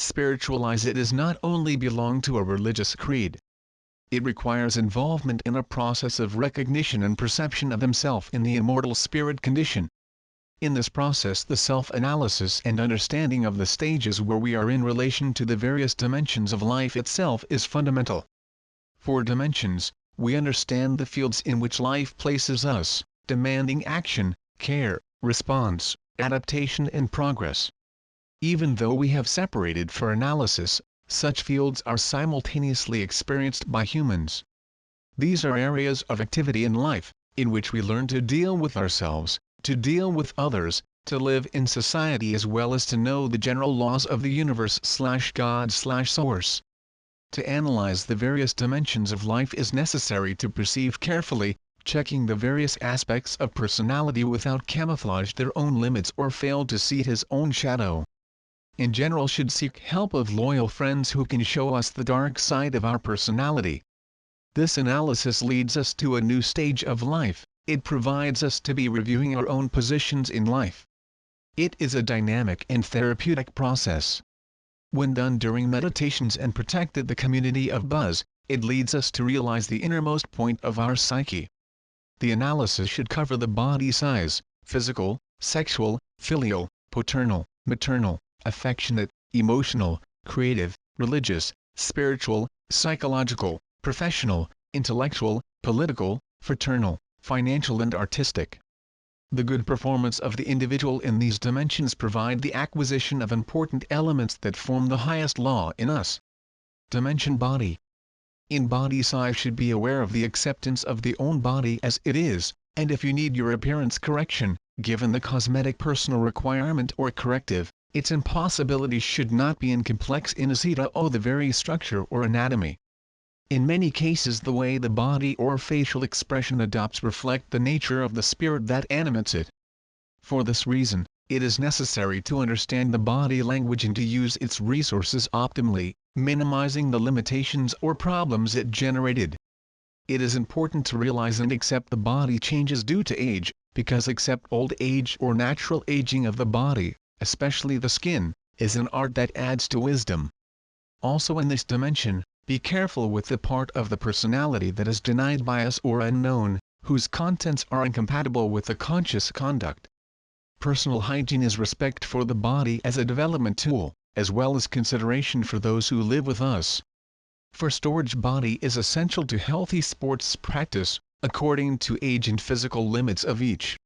spiritualize it does not only belong to a religious creed. It requires involvement in a process of recognition and perception of himself in the immortal spirit condition. In this process, the self-analysis and understanding of the stages where we are in relation to the various dimensions of life itself is fundamental. For dimensions, we understand the fields in which life places us, demanding action, care, response, adaptation and progress. Even though we have separated for analysis, such fields are simultaneously experienced by humans. These are areas of activity in life, in which we learn to deal with ourselves, to deal with others, to live in society as well as to know the general laws of the universe/God/source. To analyze the various dimensions of life is necessary to perceive carefully, checking the various aspects of personality without camouflage their own limits or fail to see his own shadow. In general, should seek help of loyal friends who can show us the dark side of our personality. This analysis leads us to a new stage of life. It provides us to be reviewing our own positions in life. It is a dynamic and therapeutic process. When done during meditations and protected the community of Buzz, it leads us to realize the innermost point of our psyche. The analysis should cover the body size, physical, sexual, filial, paternal, maternal, affectionate, emotional, creative, religious, spiritual, psychological, professional, intellectual, political, fraternal, financial and artistic. The good performance of the individual in these dimensions provide the acquisition of important elements that form the highest law in us. Dimension body. In body size should be aware of the acceptance of the own body as it is, and if you need your appearance correction, given the cosmetic personal requirement or corrective, its impossibility should not be in complex inaceta or the very structure or anatomy. In many cases the way the body or facial expression adopts reflect the nature of the spirit that animates it. For this reason, it is necessary to understand the body language and to use its resources optimally, minimizing the limitations or problems it generated. It is important to realize and accept the body changes due to age, because accept old age or natural aging of the body, especially the skin, is an art that adds to wisdom. Also in this dimension, be careful with the part of the personality that is denied by us or unknown, whose contents are incompatible with the conscious conduct. Personal hygiene is respect for the body as a development tool, as well as consideration for those who live with us. For storage, body is essential to healthy sports practice, according to age and physical limits of each.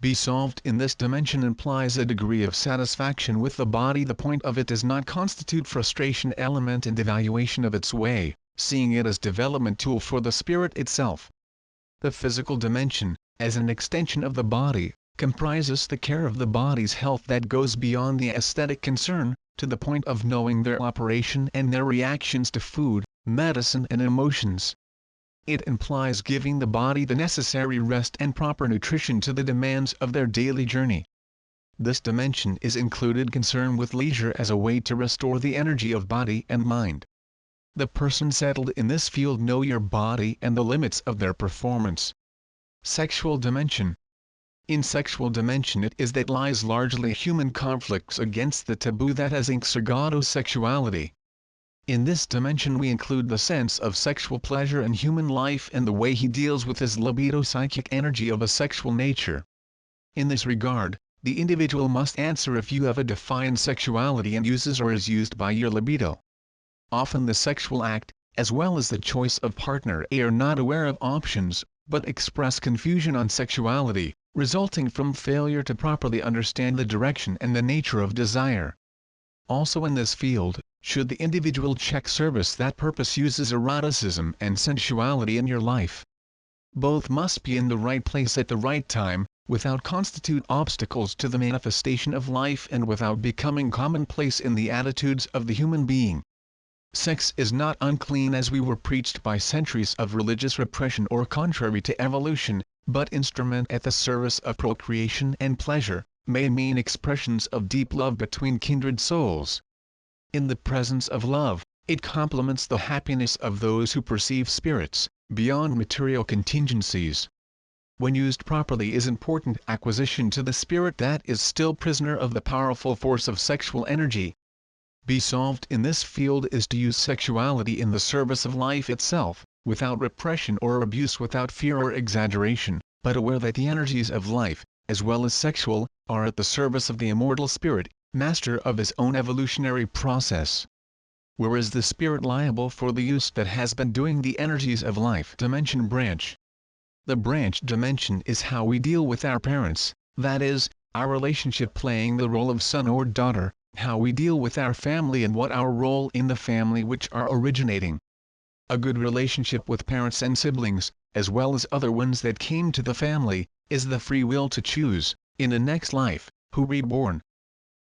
Be solved in this dimension implies a degree of satisfaction with the body. The point of it does not constitute frustration element and devaluation of its way, seeing it as development tool for the spirit itself. The physical dimension, as an extension of the body, comprises the care of the body's health that goes beyond the aesthetic concern, to the point of knowing their operation and their reactions to food, medicine and emotions. It implies giving the body the necessary rest and proper nutrition to the demands of their daily journey. This dimension is included concern with leisure as a way to restore the energy of body and mind. The person settled in this field know your body and the limits of their performance. Sexual dimension. In sexual dimension it is that lies largely human conflicts against the taboo that has exergado sexuality. In this dimension we include the sense of sexual pleasure in human life and the way he deals with his libido psychic energy of a sexual nature. In this regard, the individual must answer if you have a defined sexuality and uses or is used by your libido. Often the sexual act, as well as the choice of partner A, are not aware of options, but express confusion on sexuality, resulting from failure to properly understand the direction and the nature of desire. Also in this field, should the individual check service that purpose uses eroticism and sensuality in your life. Both must be in the right place at the right time, without constitute obstacles to the manifestation of life and without becoming commonplace in the attitudes of the human being. Sex is not unclean as we were preached by centuries of religious repression or contrary to evolution, but instrument at the service of procreation and pleasure, may mean expressions of deep love between kindred souls. In the presence of love, it complements the happiness of those who perceive spirits, beyond material contingencies. When used properly is important acquisition to the spirit that is still prisoner of the powerful force of sexual energy. be solved in this field is to use sexuality in the service of life itself, without repression or abuse, without fear or exaggeration, but aware that the energies of life, as well as sexual, are at the service of the immortal spirit, master of his own evolutionary process. Where is the spirit liable for the use that has been doing the energies of life? Dimension branch. The branch dimension is how we deal with our parents, that is, our relationship playing the role of son or daughter, how we deal with our family and what our role in the family which are originating. A good relationship with parents and siblings, as well as other ones that came to the family, is the free will to choose, in a next life, who reborn.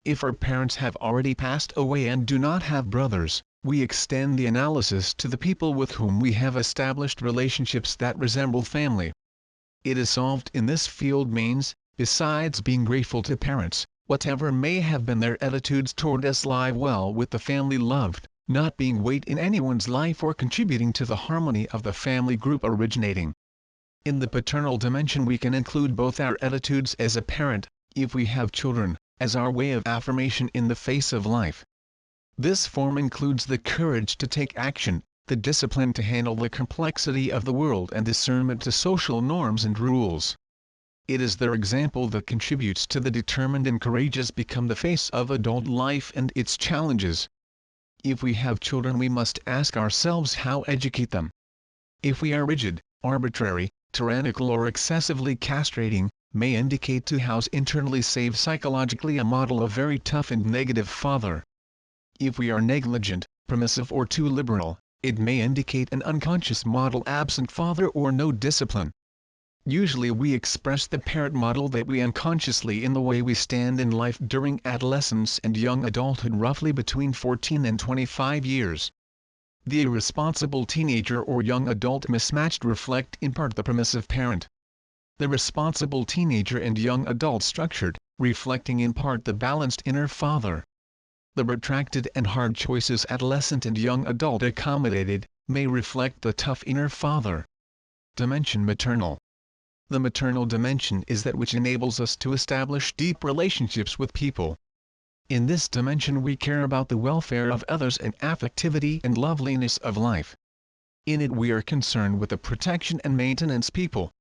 If our parents have already passed away and do not have brothers, we extend the analysis to the people with whom we have established relationships that resemble family. It is solved in this field means, besides being grateful to parents, whatever may have been their attitudes toward us, live well with the family loved, not being weight in anyone's life or contributing to the harmony of the family group originating. In the paternal dimension we can include both our attitudes as a parent, if we have children, as our way of affirmation in the face of life. This form includes the courage to take action, the discipline to handle the complexity of the world and discernment to social norms and rules. It is their example that contributes to the determined and courageous become the face of adult life and its challenges. If we have children we must ask ourselves how educate them. If we are rigid, arbitrary, tyrannical or excessively castrating, may indicate to house internally save psychologically a model of very tough and negative father. If we are negligent, permissive or too liberal, it may indicate an unconscious model absent father or no discipline. Usually we express the parent model that we unconsciously in the way we stand in life during adolescence and young adulthood, roughly between 14 and 25 years. The irresponsible teenager or young adult mismatched reflect in part the permissive parent. The responsible teenager and young adult structured, reflecting in part the balanced inner father. The retracted and hard choices adolescent and young adult accommodated, may reflect the tough inner father. Dimension maternal. The maternal dimension is that which enables us to establish deep relationships with people. In this dimension we care about the welfare of others and affectivity and loveliness of life. In it we are concerned with the protection and maintenance people.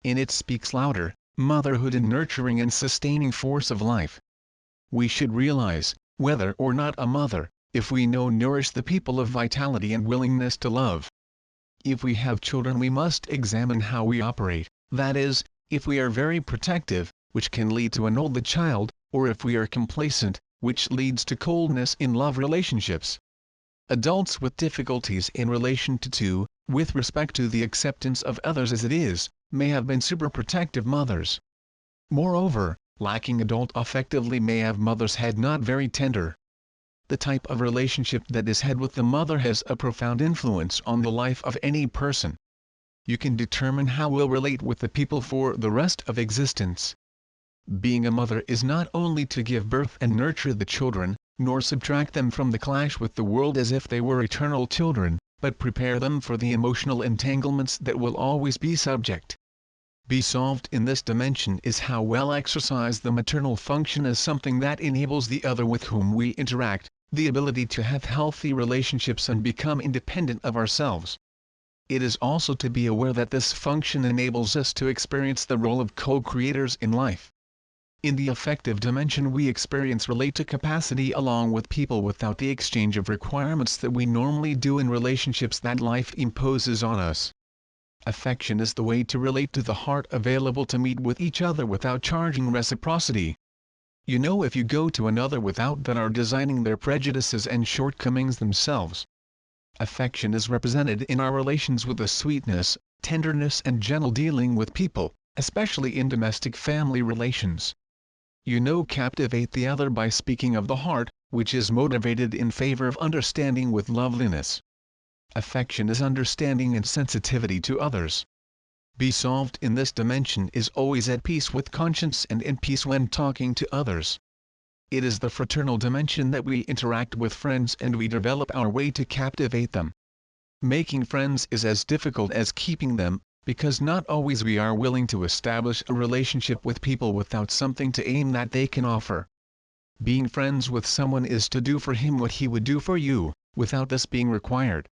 In it speaks louder, motherhood and nurturing and sustaining force of life. We should realize, whether or not a mother, if we nourish the people of vitality and willingness to love. If we have children we must examine how we operate, that is, if we are very protective, which can lead to annul the child, or if we are complacent, which leads to coldness in love relationships. Adults with difficulties in relation to, with respect to the acceptance of others as it is, may have been superprotective mothers. Moreover, lacking adult affectively may have mothers had not very tender. The type of relationship that is had with the mother has a profound influence on the life of any person. You can determine how we'll relate with the people for the rest of existence. Being a mother is not only to give birth and nurture the children, nor subtract them from the clash with the world as if they were eternal children, but prepare them for the emotional entanglements that will always be subject. Be solved in this dimension is how well exercise the maternal function as something that enables the other with whom we interact, the ability to have healthy relationships and become independent of ourselves. It is also to be aware that this function enables us to experience the role of co-creators in life. In the affective dimension we experience relate to capacity along with people without the exchange of requirements that we normally do in relationships that life imposes on us. Affection is the way to relate to the heart available to meet with each other without charging reciprocity. You know, if you go to another without that are designing their prejudices and shortcomings themselves. Affection is represented in our relations with the sweetness, tenderness and gentle dealing with people, especially in domestic family relations. You know, captivate the other by speaking of the heart, which is motivated in favor of understanding with loveliness. Affection is understanding and sensitivity to others. Be solved in this dimension is always at peace with conscience and in peace when talking to others. It is the fraternal dimension that we interact with friends and we develop our way to captivate them. Making friends is as difficult as keeping them, because not always we are willing to establish a relationship with people without something to aim that they can offer. Being friends with someone is to do for him what he would do for you, without this being required.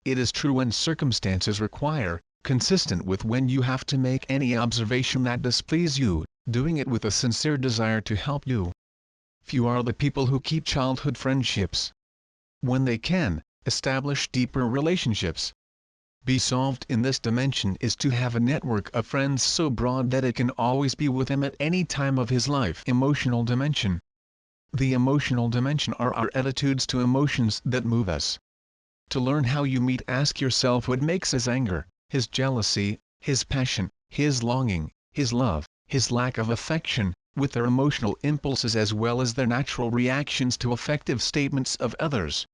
It is true when circumstances require, consistent with when you have to make any observation that displease you, doing it with a sincere desire to help you. Few are the people who keep childhood friendships. When they can, establish deeper relationships. Be solved in this dimension is to have a network of friends so broad that it can always be with him at any time of his life. Emotional dimension. The emotional dimension are our attitudes to emotions that move us. To learn how you meet, ask yourself what makes his anger, his jealousy, his passion, his longing, his love, his lack of affection, with their emotional impulses as well as their natural reactions to effective statements of others.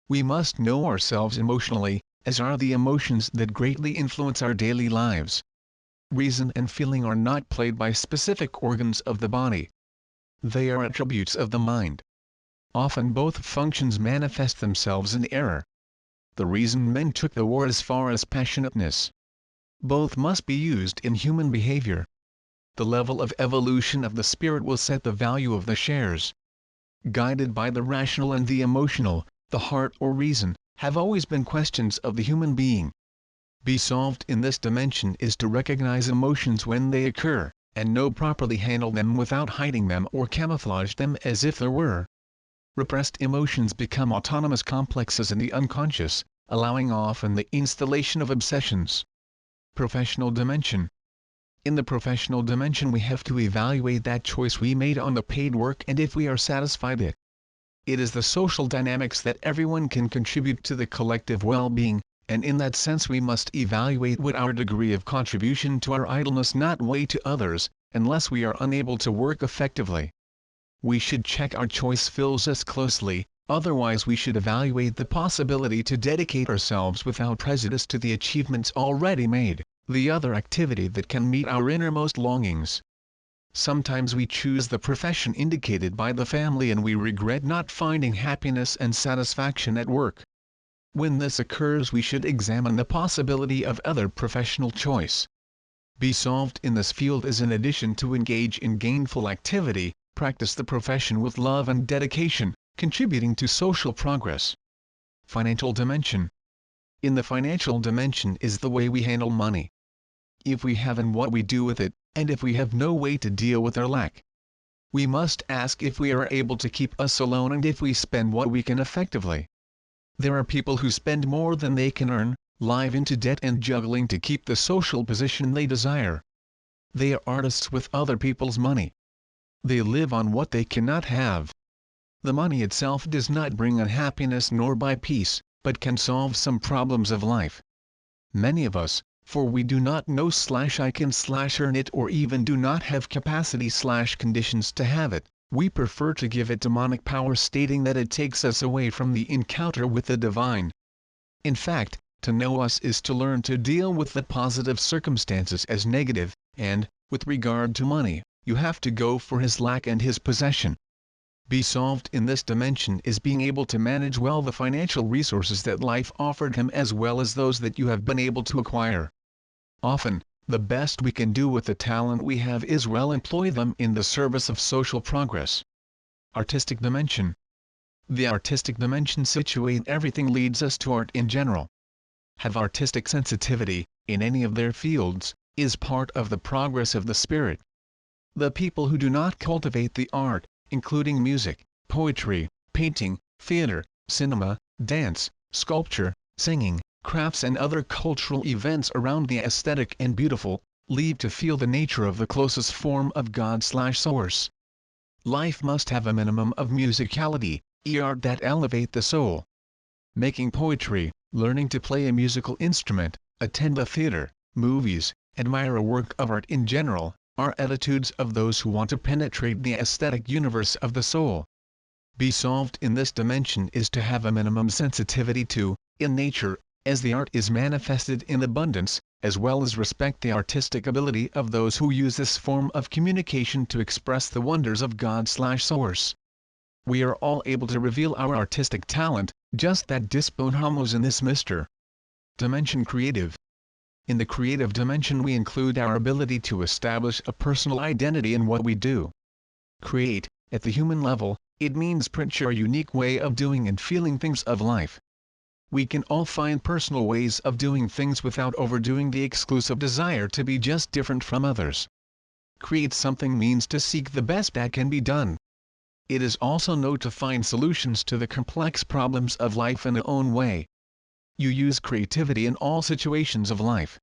We must know ourselves emotionally, as are the emotions that greatly influence our daily lives. Reason and feeling are not played by specific organs of the body. They are attributes of the mind. Often both functions manifest themselves in error. The reason men took the war as far as passionateness. Both must be used in human behavior. The level of evolution of the spirit will set the value of the shares. Guided by the rational and the emotional, the heart or reason, have always been questions of the human being. Be solved in this dimension is to recognize emotions when they occur, and know properly handle them without hiding them or camouflage them as if there were. Repressed emotions become autonomous complexes in the unconscious, allowing often the installation of obsessions. Professional dimension. In the professional dimension we have to evaluate that choice we made on the paid work and if we are satisfied it. It is the social dynamics that everyone can contribute to the collective well-being, and in that sense we must evaluate what our degree of contribution to our idleness not weigh to others, unless we are unable to work effectively. We should check our choice fills us closely, otherwise we should evaluate the possibility to dedicate ourselves without prejudice to the achievements already made, the other activity that can meet our innermost longings. Sometimes we choose the profession indicated by the family and we regret not finding happiness and satisfaction at work. When this occurs we should examine the possibility of other professional choice. Be solved in this field is in addition to engage in gainful activity, practice the profession with love and dedication, contributing to social progress. Financial dimension. In the financial dimension is the way we handle money. If we have and what we do with it, and if we have no way to deal with our lack. We must ask if we are able to keep us alone and if we spend what we can effectively. There are people who spend more than they can earn, live into debt and juggling to keep the social position they desire. They are artists with other people's money. They live on what they cannot have. The money itself does not bring unhappiness nor buy peace, but can solve some problems of life. Many of us, for we do not know I can earn it or even do not have capacity conditions to have it, we prefer to give it demonic power stating that it takes us away from the encounter with the divine. In fact, to know us is to learn to deal with the positive circumstances as negative, and, with regard to money, you have to go for his lack and his possession. Be solved in this dimension is being able to manage well the financial resources that life offered him as well as those that you have been able to acquire. Often, the best we can do with the talent we have is well employ them in the service of social progress. Artistic dimension. The artistic dimension situate everything leads us to art in general. Have artistic sensitivity, in any of their fields, is part of the progress of the spirit. The people who do not cultivate the art, including music, poetry, painting, theater, cinema, dance, sculpture, singing, crafts and other cultural events around the aesthetic and beautiful, leave to feel the nature of the closest form of God/source. Life must have a minimum of musicality, art that elevate the soul. Making poetry, learning to play a musical instrument, attend the theater, movies, admire a work of art in general, are attitudes of those who want to penetrate the aesthetic universe of the soul. Be solved in this dimension is to have a minimum sensitivity to, in nature, as the art is manifested in abundance, as well as respect the artistic ability of those who use this form of communication to express the wonders of God/source. We are all able to reveal our artistic talent, just that disponemos in this Mr. Dimension creative. In the creative dimension we include our ability to establish a personal identity in what we do. Create, At the human level, it means print your unique way of doing and feeling things of life. We can all find personal ways of doing things without overdoing the exclusive desire to be just different from others. Create something means to seek the best that can be done. It is also known to find solutions to the complex problems of life in your own way. You use creativity in all situations of life.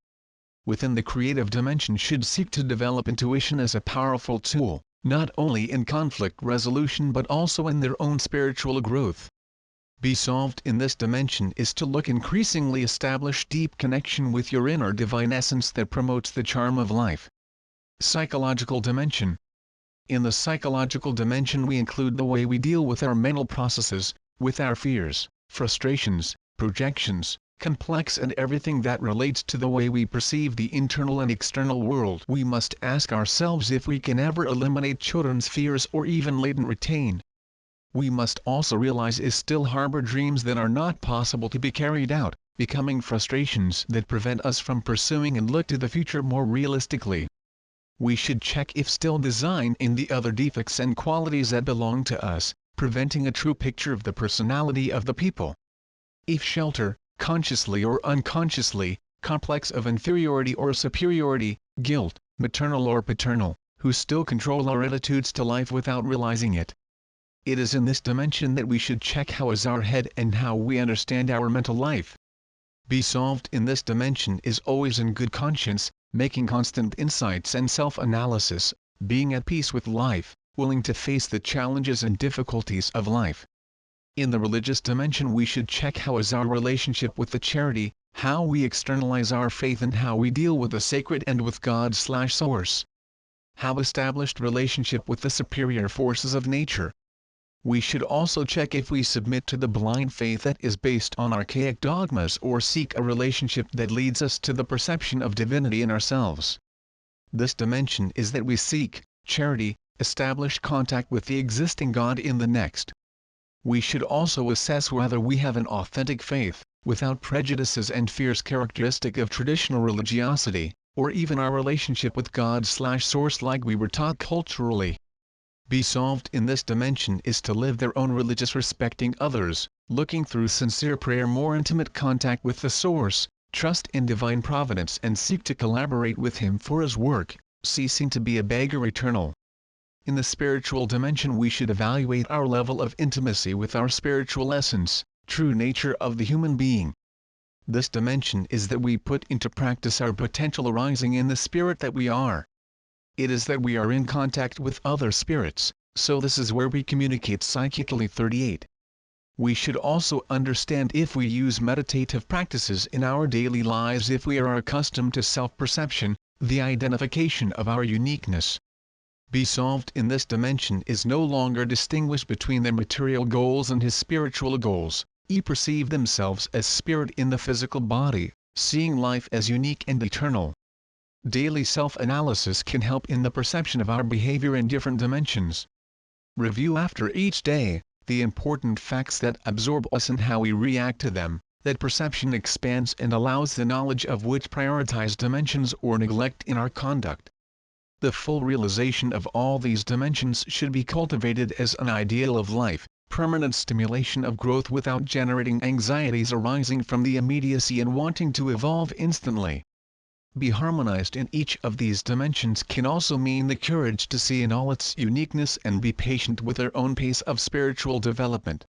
Within the creative dimension should seek to develop intuition as a powerful tool, not only in conflict resolution but also in their own spiritual growth. Be solved in this dimension is to look increasingly establish deep connection with your inner divine essence that promotes the charm of life. Psychological dimension. In the psychological dimension we include the way we deal with our mental processes, with our fears, frustrations, projections, complex and everything that relates to the way we perceive the internal and external world. We must ask ourselves if we can ever eliminate children's fears or even latent retain. We must also realize is still harbor dreams that are not possible to be carried out, becoming frustrations that prevent us from pursuing and look to the future more realistically. We should check if still design in the other defects and qualities that belong to us, preventing a true picture of the personality of the people. If shelter, consciously or unconsciously, complex of inferiority or superiority, guilt, maternal or paternal, who still control our attitudes to life without realizing it. It is in this dimension that we should check how is our head and how we understand our mental life. Be solved in this dimension is always in good conscience, making constant insights and self-analysis, being at peace with life, willing to face the challenges and difficulties of life. In the religious dimension we should check how is our relationship with the charity, how we externalize our faith and how we deal with the sacred and with God/Source. How established relationship with the superior forces of nature. We should also check if we submit to the blind faith that is based on archaic dogmas or seek a relationship that leads us to the perception of divinity in ourselves. This dimension is that we seek charity, establish contact with the existing God in the next. We should also assess whether we have an authentic faith, without prejudices and fears characteristic of traditional religiosity, or even our relationship with God/Source like we were taught culturally. Be solved in this dimension is to live their own religious respecting others, looking through sincere prayer more intimate contact with the Source, trust in divine providence and seek to collaborate with Him for His work, ceasing to be a beggar eternal. In the spiritual dimension we should evaluate our level of intimacy with our spiritual essence, true nature of the human being. This dimension is that we put into practice our potential arising in the spirit that we are. It is that we are in contact with other spirits, so this is where we communicate psychically. 38. We should also understand if we use meditative practices in our daily lives if we are accustomed to self-perception, the identification of our uniqueness. Be solved in this dimension is no longer distinguished between their material goals and his spiritual goals, perceive themselves as spirit in the physical body, seeing life as unique and eternal. Daily self-analysis can help in the perception of our behavior in different dimensions. Review after each day the important facts that absorb us and how we react to them. That perception expands and allows the knowledge of which prioritize dimensions or neglect in our conduct. The full realization of all these dimensions should be cultivated as an ideal of life, permanent stimulation of growth without generating anxieties arising from the immediacy and wanting to evolve instantly. Be harmonized in each of these dimensions can also mean the courage to see in all its uniqueness and be patient with their own pace of spiritual development.